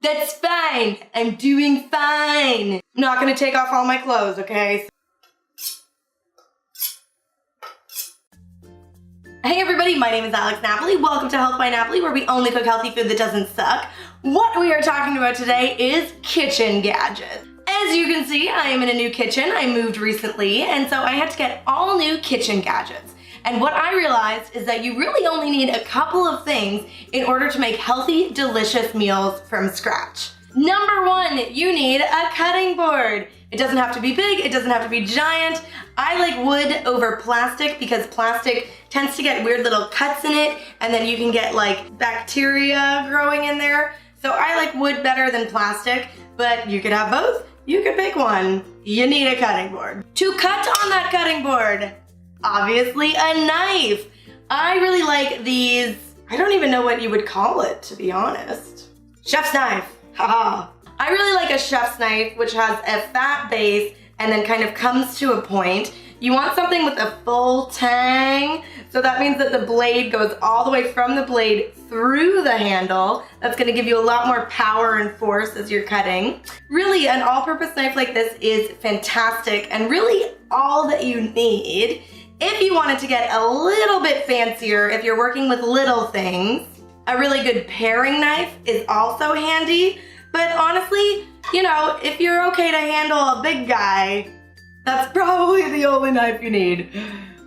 That's fine. I'm doing fine. I'm not gonna take off all my clothes, okay? Hey everybody, my name is Alex Napoli. Welcome to Health by Napoli, where we only cook healthy food that doesn't suck. What we are talking about today is kitchen gadgets. As you can see, I am in a new kitchen. I moved recently, and so I had to get all new kitchen gadgets. And what I realized is that you really only need a couple of things in order to make healthy, delicious meals from scratch. Number one, you need a cutting board. It doesn't have to be big, it doesn't have to be giant. I like wood over plastic because plastic tends to get weird little cuts in it, and then you can get like bacteria growing in there. So I like wood better than plastic, but you could have both. You could pick one. You need a cutting board. To cut on that cutting board, obviously a knife. I really like these, I don't even know what you would call it, to be honest. Chef's knife, haha. I really like a chef's knife, which has a fat base and then kind of comes to a point. You want something with a full tang, so that means that the blade goes all the way from the blade through the handle. That's gonna give you a lot more power and force as you're cutting. Really, an all-purpose knife like this is fantastic and really all that you need. If you wanted to get a little bit fancier, if you're working with little things, a really good paring knife is also handy. But honestly, you know, if you're okay to handle a big guy, that's probably the only knife you need.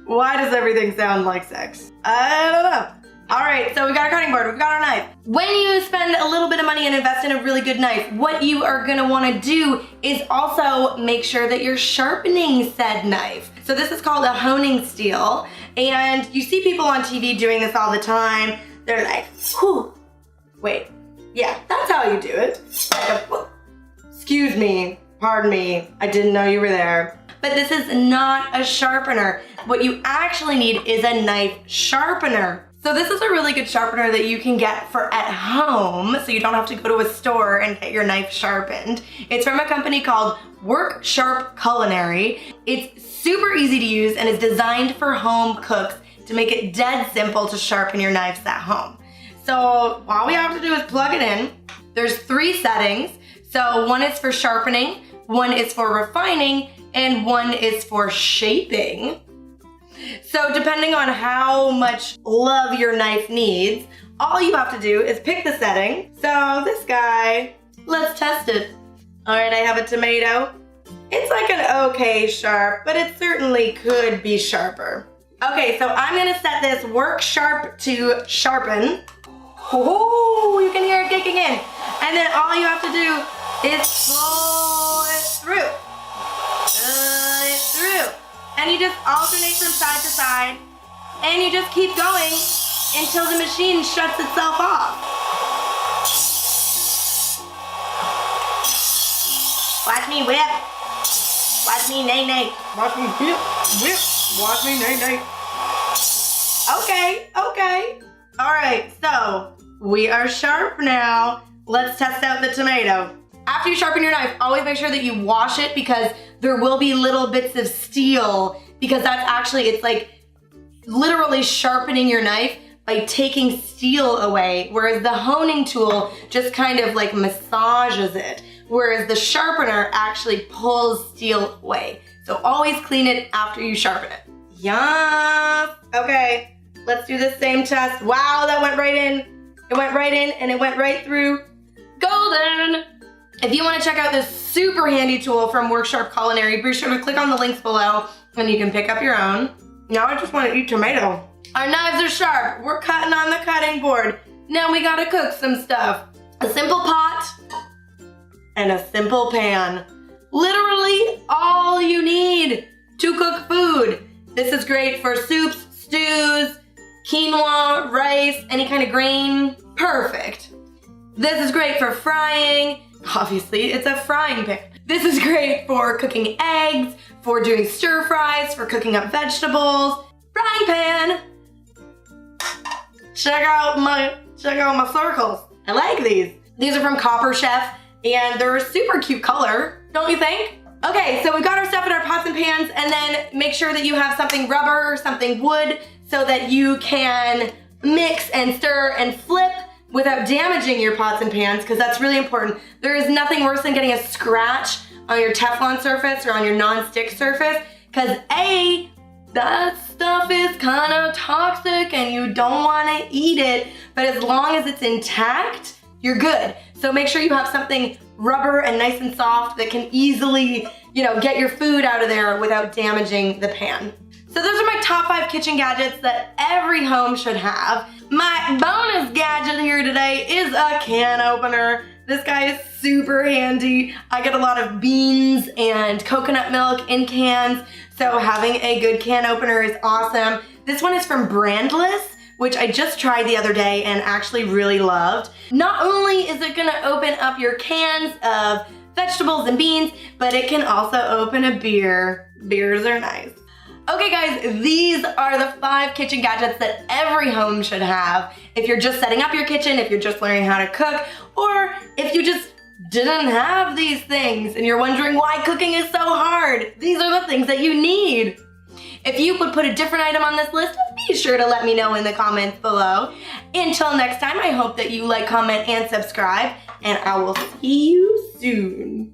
Why does everything sound like sex? I don't know. All right, so we got our cutting board, we've got our knife. When you spend a little bit of money and invest in a really good knife, what you are gonna wanna do is also make sure that you're sharpening said knife. So this is called a honing steel, and you see people on TV doing this all the time. They're like, whew, wait, yeah, that's how you do it. Like a, whoop. Excuse me, pardon me, I didn't know you were there. But this is not a sharpener. What you actually need is a knife sharpener. So this is a really good sharpener that you can get for at home, so you don't have to go to a store and get your knife sharpened. It's from a company called Work Sharp Culinary. It's super easy to use and is designed for home cooks to make it dead simple to sharpen your knives at home. So all we have to do is plug it in. There's 3 settings. So one is for sharpening, one is for refining, and one is for shaping. So depending on how much love your knife needs, all you have to do is pick the setting. So this guy, let's test it. All right, I have a tomato. It's like an okay sharp, but it certainly could be sharper. Okay, so I'm gonna set this Work Sharp to sharpen. Oh, you can hear it kicking in. And then all you have to do is pull it through. And you just alternate from side to side, and you just keep going until the machine shuts itself off. Watch me whip. Watch me nay-nay. Watch me whip, whip. Watch me nay-nay. Okay, okay. All right, so we are sharp now. Let's test out the tomato. After you sharpen your knife, always make sure that you wash it because there will be little bits of steel, because that's actually, it's like literally sharpening your knife by taking steel away, whereas the honing tool just kind of like massages it, whereas the sharpener actually pulls steel away. So always clean it after you sharpen it. Yes, okay, let's do the same test. Wow, that went right in. It went right in and it went right through. Golden. If you want to check out this super handy tool from Work Sharp Culinary, be sure to click on the links below and you can pick up your own. Now I just want to eat tomato. Our knives are sharp. We're cutting on the cutting board. Now we gotta cook some stuff. A simple pot and a simple pan. Literally all you need to cook food. This is great for soups, stews, quinoa, rice, any kind of grain. Perfect. This is great for frying. Obviously, it's a frying pan. This is great for cooking eggs, for doing stir fries, for cooking up vegetables. Frying pan. Check out my circles. I like these. These are from Copper Chef, and they're a super cute color, don't you think? Okay, so we've got our stuff in our pots and pans, and then make sure that you have something rubber or something wood so that you can mix and stir and flip without damaging your pots and pans, because that's really important. There is nothing worse than getting a scratch on your Teflon surface or on your non-stick surface, because A, that stuff is kind of toxic and you don't want to eat it, but as long as it's intact, you're good. So make sure you have something rubber and nice and soft that can easily, get your food out of there without damaging the pan. So those are my top 5 kitchen gadgets that every home should have. My bonus gadget here today is a can opener. This guy is super handy. I get a lot of beans and coconut milk in cans, so having a good can opener is awesome. This one is from Brandless, which I just tried the other day and actually really loved. Not only is it gonna open up your cans of vegetables and beans, but it can also open a beer. Beers are nice. Okay guys, these are the 5 kitchen gadgets that every home should have. If you're just setting up your kitchen, if you're just learning how to cook, or if you just didn't have these things and you're wondering why cooking is so hard, these are the things that you need. If you would put a different item on this list, be sure to let me know in the comments below. Until next time, I hope that you like, comment, and subscribe, and I will see you soon.